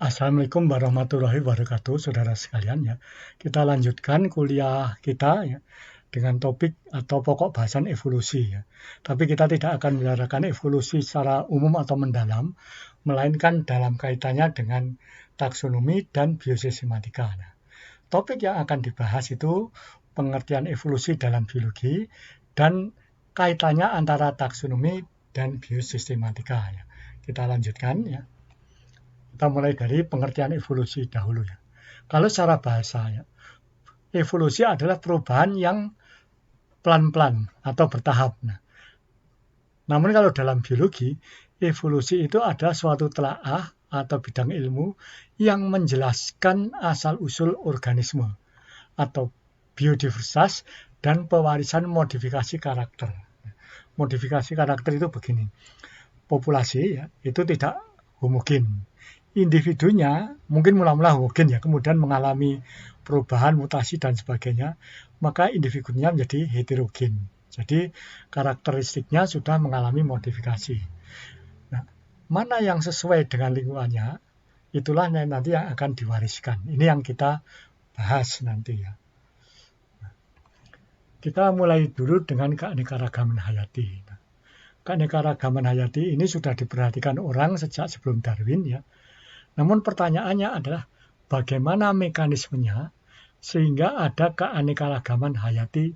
Assalamualaikum warahmatullahi wabarakatuh, saudara sekalian ya. Kita lanjutkan kuliah kita ya dengan topik atau pokok bahasan evolusi ya. Tapi kita tidak akan membicarakan evolusi secara umum atau mendalam, melainkan dalam kaitannya dengan taksonomi dan biosistematika. Nah, topik yang akan dibahas itu pengertian evolusi dalam biologi dan kaitannya antara taksonomi dan biosistematika ya. Kita lanjutkan ya. Kita mulai dari pengertian evolusi dahulu ya. Kalau secara bahasa ya, evolusi adalah perubahan yang pelan-pelan atau bertahap. Namun kalau dalam biologi, evolusi itu adalah suatu telaah atau bidang ilmu yang menjelaskan asal-usul organisme atau biodiversitas dan pewarisan modifikasi karakter. Modifikasi karakter itu begini, populasi ya, itu tidak homogen. Individunya mungkin mula-mula homogen ya, kemudian mengalami perubahan, mutasi dan sebagainya, maka individunya menjadi heterogen. Jadi karakteristiknya sudah mengalami modifikasi. Nah, mana yang sesuai dengan lingkungannya, itulah nanti yang akan diwariskan. Ini yang kita bahas nanti ya. Kita mulai dulu dengan keanekaragaman hayati. Keanekaragaman hayati ini sudah diperhatikan orang sejak sebelum Darwin ya. Namun pertanyaannya adalah bagaimana mekanismenya sehingga ada keanekaragaman hayati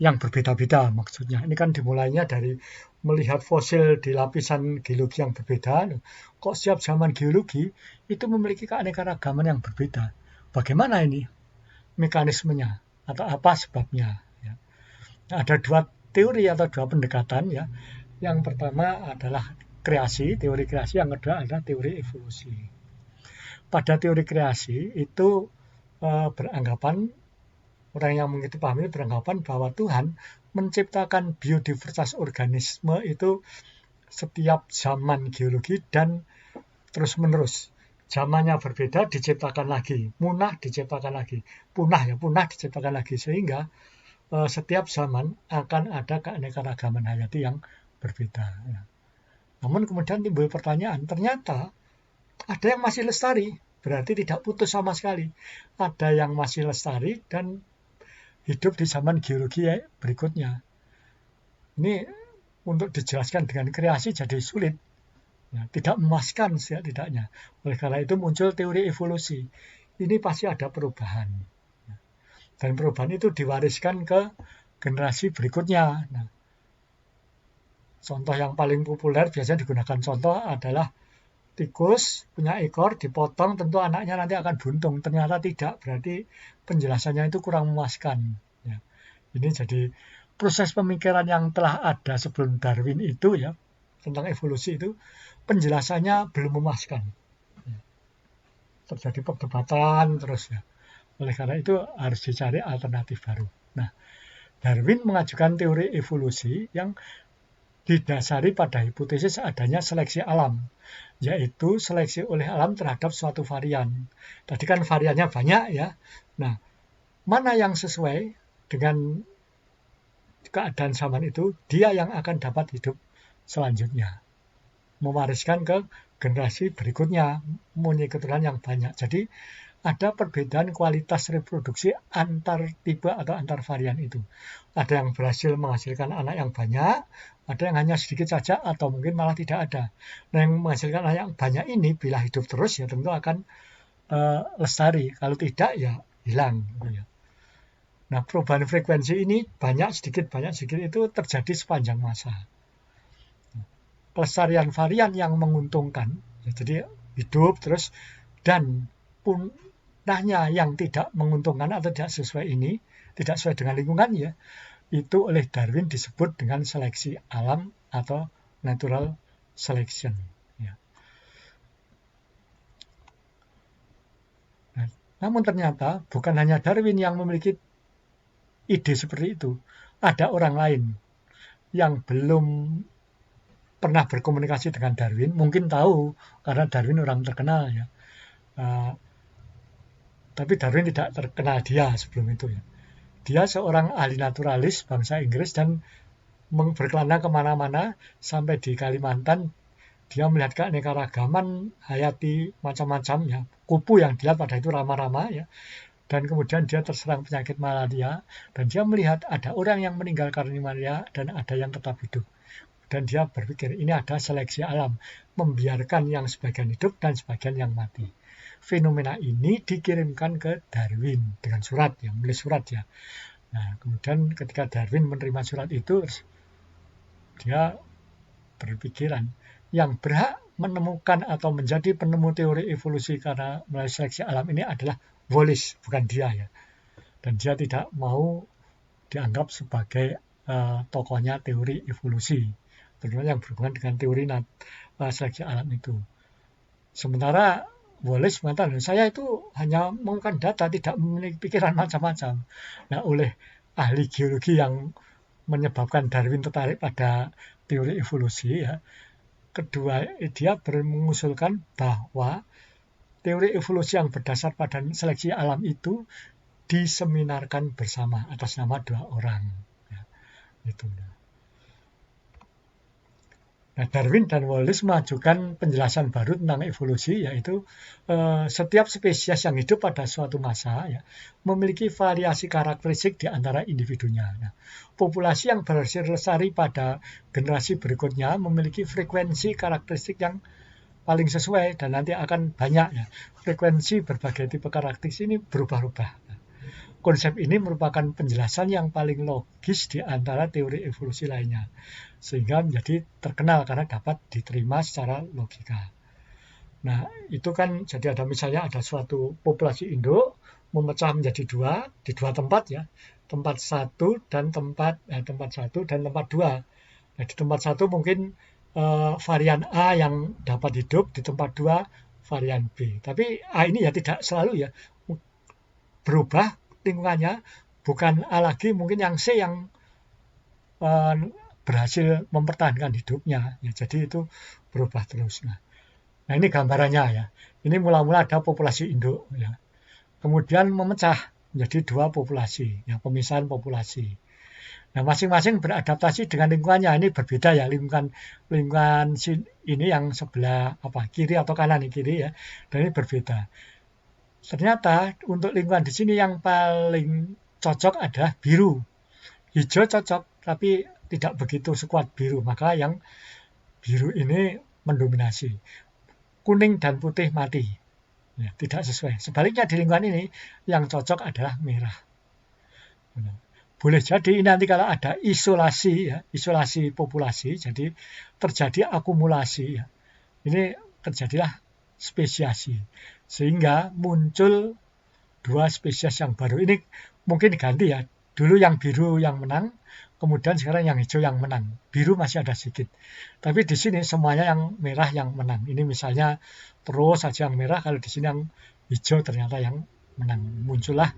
yang berbeda-beda maksudnya. Ini kan dimulainya dari melihat fosil di lapisan geologi yang berbeda. Kok setiap zaman geologi itu memiliki keanekaragaman yang berbeda. Bagaimana ini mekanismenya atau apa sebabnya? Ya. Ada dua teori atau dua pendekatan ya. Yang pertama adalah kreasi, teori kreasi, yang kedua adalah teori evolusi. Pada teori kreasi itu beranggapan, orang yang mengerti paham ini beranggapan bahwa Tuhan menciptakan biodiversitas organisme itu setiap zaman geologi dan terus-menerus. Zamannya berbeda diciptakan lagi, punah diciptakan lagi, punah diciptakan lagi, sehingga setiap zaman akan ada keanekaragaman hayati yang berbeda. Ya. Namun kemudian timbul pertanyaan, ternyata ada yang masih lestari, berarti tidak putus sama sekali. Ada yang masih lestari dan hidup di zaman geologi berikutnya. Ini untuk dijelaskan dengan kreasi jadi sulit, ya, tidak memuaskan setidaknya. Oleh karena itu muncul teori evolusi. Ini pasti ada perubahan. Dan perubahan itu diwariskan ke generasi berikutnya. Nah, contoh yang paling populer biasanya digunakan contoh adalah tikus punya ekor dipotong, tentu anaknya nanti akan buntung. Ternyata tidak, berarti penjelasannya itu kurang memuaskan. Ya. Ini jadi proses pemikiran yang telah ada sebelum Darwin itu ya, tentang evolusi itu, penjelasannya belum memuaskan. Ya. Terjadi perdebatan terus ya. Oleh karena itu harus dicari alternatif baru. Nah, Darwin mengajukan teori evolusi yang didasari pada hipotesis adanya seleksi alam, yaitu seleksi oleh alam terhadap suatu varian. Tadi kan variannya banyak ya. Nah, mana yang sesuai dengan keadaan zaman itu, dia yang akan dapat hidup selanjutnya. Mewariskan ke generasi berikutnya, mempunyai keturunan yang banyak. Jadi, ada perbedaan kualitas reproduksi antar tipe atau antar varian itu. Ada yang berhasil menghasilkan anak yang banyak, ada yang hanya sedikit saja, atau mungkin malah tidak ada. Nah, yang menghasilkan anak yang banyak ini, bila hidup terus ya tentu akan lestari. Kalau tidak ya hilang. Nah, perubahan frekuensi ini banyak sedikit itu terjadi sepanjang masa. Pelestarian varian yang menguntungkan, ya, jadi hidup terus, dan punahnya yang tidak menguntungkan atau tidak sesuai ini, tidak sesuai dengan lingkungan ya, itu oleh Darwin disebut dengan seleksi alam atau natural selection. Ya. Nah, namun ternyata bukan hanya Darwin yang memiliki ide seperti itu. Ada orang lain yang belum pernah berkomunikasi dengan Darwin, mungkin tahu karena Darwin orang terkenal ya. Tapi Darwin tidak terkenal dia sebelum itu ya. Dia seorang ahli naturalis bangsa Inggris dan berkelana kemana-mana sampai di Kalimantan dia melihat keanekaragaman hayati macam-macam ya. Kupu yang dilihat pada itu rama-rama ya. Dan kemudian dia terserang penyakit malaria dan dia melihat ada orang yang meninggal karena malaria dan ada yang tetap hidup. Dan dia berpikir ini ada seleksi alam, membiarkan yang sebagian hidup dan sebagian yang mati. Fenomena ini dikirimkan ke Darwin dengan surat ya, menulis surat ya. Nah, kemudian ketika Darwin menerima surat itu, dia berpikiran yang berhak menemukan atau menjadi penemu teori evolusi karena melalui seleksi alam ini adalah Wallace, bukan dia ya. Dan dia tidak mau dianggap sebagai tokohnya teori evolusi, terutama yang berhubungan dengan teori seleksi alam itu. Sementara Wallace mengatakan, saya itu hanya menggunakan data, tidak memiliki pikiran macam-macam. Nah, oleh ahli geologi yang menyebabkan Darwin tertarik pada teori evolusi ya, kedua dia mengusulkan bahwa teori evolusi yang berdasar pada seleksi alam itu diseminarkan bersama atas nama 2 orang. Ya, itu. Nah, Darwin dan Wallace mengajukan penjelasan baru tentang evolusi, yaitu setiap spesies yang hidup pada suatu masa ya, memiliki variasi karakteristik di antara individunya. Nah, populasi yang berhasil lestari pada generasi berikutnya memiliki frekuensi karakteristik yang paling sesuai dan nanti akan banyak ya. Frekuensi berbagai tipe karakteristik ini berubah-ubah. Konsep ini merupakan penjelasan yang paling logis di antara teori evolusi lainnya, sehingga menjadi terkenal karena dapat diterima secara logika. Nah, itu kan jadi ada misalnya ada suatu populasi induk memecah menjadi 2 di 2 tempat ya, tempat 1 dan tempat 1 dan tempat 2. Nah, di tempat 1 mungkin varian A yang dapat hidup, di tempat 2 varian B. Tapi A ini ya tidak selalu ya berubah lingkungannya, bukan A lagi, mungkin yang C yang berhasil mempertahankan hidupnya. Ya, jadi itu berubah terus. Nah, ini gambarannya ya. Ini mula-mula ada populasi induk ya. Kemudian memecah menjadi 2 populasi, ya, pemisahan populasi. Nah, masing-masing beradaptasi dengan lingkungannya. Ini berbeda ya, lingkungan ini yang sebelah kiri atau kanan nih, kiri ya. Dan ini berbeda. Ternyata untuk lingkungan di sini yang paling cocok adalah biru. Hijau cocok, tapi tidak begitu sekuat biru. Maka yang biru ini mendominasi. Kuning dan putih mati. Ya, tidak sesuai. Sebaliknya di lingkungan ini yang cocok adalah merah. Boleh jadi nanti kalau ada isolasi ya, isolasi populasi, jadi terjadi akumulasi ya. Ini terjadilah spesiasi. Sehingga muncul 2 spesies yang baru. Ini mungkin diganti ya. Dulu yang biru yang menang, kemudian sekarang yang hijau yang menang. Biru masih ada sedikit. Tapi di sini semuanya yang merah yang menang. Ini misalnya terus saja yang merah, kalau di sini yang hijau ternyata yang menang. Muncullah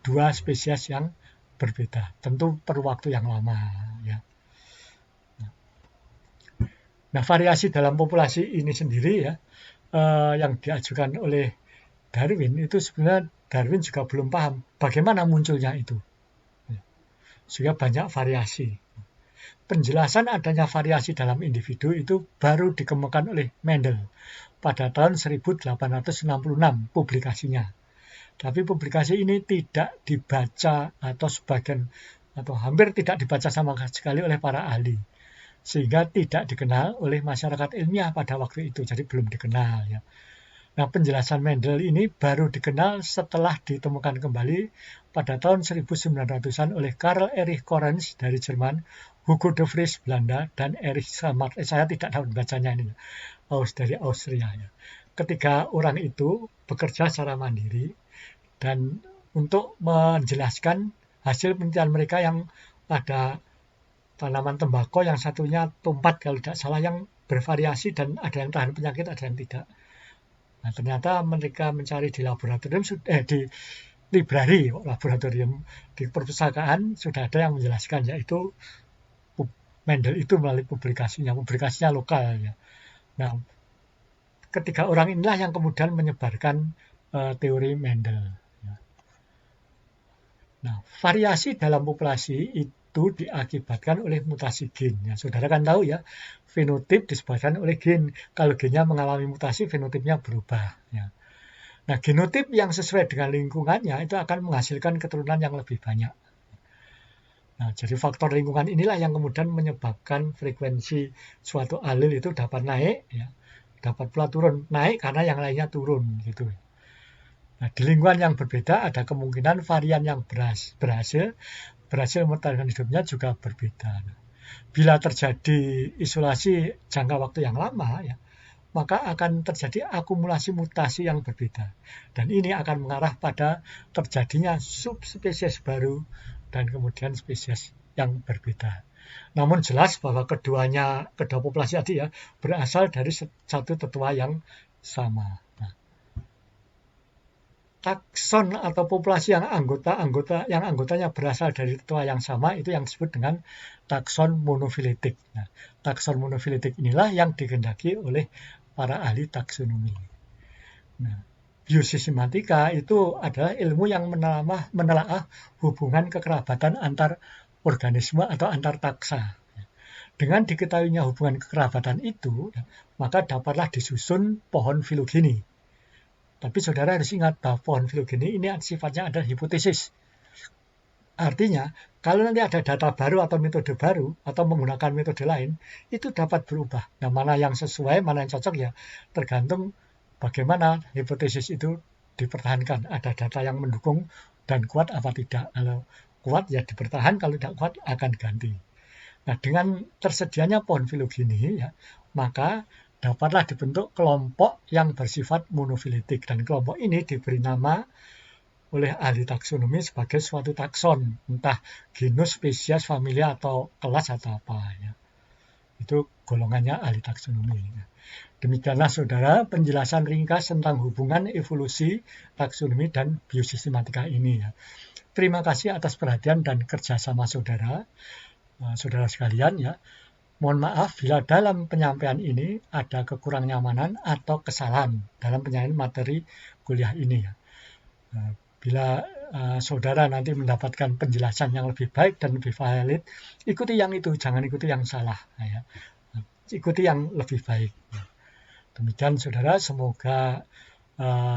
2 spesies yang berbeda. Tentu perlu waktu yang lama ya. Nah, variasi dalam populasi ini sendiri ya, yang diajukan oleh Darwin itu sebenarnya Darwin juga belum paham bagaimana munculnya itu. Sehingga banyak variasi. Penjelasan adanya variasi dalam individu itu baru dikemukakan oleh Mendel pada tahun 1866 publikasinya. Tapi publikasi ini tidak dibaca atau sebagian atau hampir tidak dibaca sama sekali oleh para ahli. Sehingga tidak dikenal oleh masyarakat ilmiah pada waktu itu. Jadi belum dikenal ya. Nah, penjelasan Mendel ini baru dikenal setelah ditemukan kembali pada tahun 1900-an oleh Karl Erich Correns dari Jerman, Hugo de Vries Belanda, dan Erich Samart. Saya tidak tahu bacanya ini, dari Austria. Ya. Ketiga orang itu bekerja secara mandiri dan untuk menjelaskan hasil penelitian mereka yang ada tanaman tembakau, yang satunya tumpat kalau tidak salah, yang bervariasi dan ada yang tahan penyakit, ada yang tidak. Nah, ternyata mereka mencari di laboratorium, di laboratorium, di perpustakaan sudah ada yang menjelaskan, yaitu Mendel itu melalui publikasinya lokal ya. Nah, ketiga orang inilah yang kemudian menyebarkan teori Mendel. Ya. Nah, variasi dalam populasi itu diakibatkan oleh mutasi gen. Ya, saudara kan tahu ya, fenotip disebabkan oleh gen. Kalau gennya mengalami mutasi, fenotipnya berubah. Ya. Nah, genotip yang sesuai dengan lingkungannya itu akan menghasilkan keturunan yang lebih banyak. Nah, jadi faktor lingkungan inilah yang kemudian menyebabkan frekuensi suatu alel itu dapat naik, ya, dapat pula turun. Naik karena yang lainnya turun, gitu. Nah, di lingkungan yang berbeda ada kemungkinan varian yang berhasil mempertahankan hidupnya juga berbeda. Nah, bila terjadi isolasi jangka waktu yang lama, ya, maka akan terjadi akumulasi mutasi yang berbeda. Dan ini akan mengarah pada terjadinya subspesies baru dan kemudian spesies yang berbeda. Namun jelas bahwa kedua populasi tadi ya berasal dari satu tetua yang sama. Nah, takson atau populasi yang anggotanya berasal dari tetua yang sama itu yang disebut dengan takson monofiletik. Nah, takson monofiletik inilah yang dikehendaki oleh para ahli taksonomi. Nah, biosistematika itu adalah ilmu yang menelaah hubungan kekerabatan antar organisme atau antar taksa. Dengan diketahuinya hubungan kekerabatan itu, maka dapatlah disusun pohon filogeni. Tapi saudara harus ingat bahwa pohon filogeni ini sifatnya adalah hipotesis. Artinya, kalau nanti ada data baru atau metode baru, atau menggunakan metode lain, itu dapat berubah. Nah, mana yang sesuai, mana yang cocok ya, tergantung bagaimana hipotesis itu dipertahankan. Ada data yang mendukung dan kuat apa tidak. Kalau kuat ya dipertahan, kalau tidak kuat akan ganti. Nah, dengan tersedianya pohon filogeni, ya, maka dapatlah dibentuk kelompok yang bersifat monofiletik. Dan kelompok ini diberi nama oleh ahli taksonomi sebagai suatu takson, entah genus, spesies, familia, atau kelas atau apa. Ya. Itu golongannya ahli taksonomi. Demikianlah saudara penjelasan ringkas tentang hubungan evolusi, taksonomi, dan biosistematika ini. Ya. Terima kasih atas perhatian dan kerjasama saudara, saudara sekalian. Ya. Mohon maaf bila dalam penyampaian ini ada kekurang nyamanan atau kesalahan dalam penyampaian materi kuliah ini. Ya. Bila saudara nanti mendapatkan penjelasan yang lebih baik dan lebih valid, ikuti yang itu, jangan ikuti yang salah. Ya. Ikuti yang lebih baik. Ya. Demikian saudara, semoga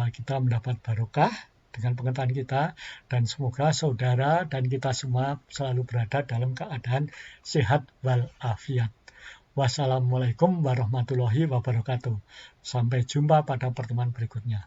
kita mendapat barokah dengan pengetahuan kita, dan semoga saudara dan kita semua selalu berada dalam keadaan sehat walafiat. Wassalamualaikum warahmatullahi wabarakatuh. Sampai jumpa pada pertemuan berikutnya.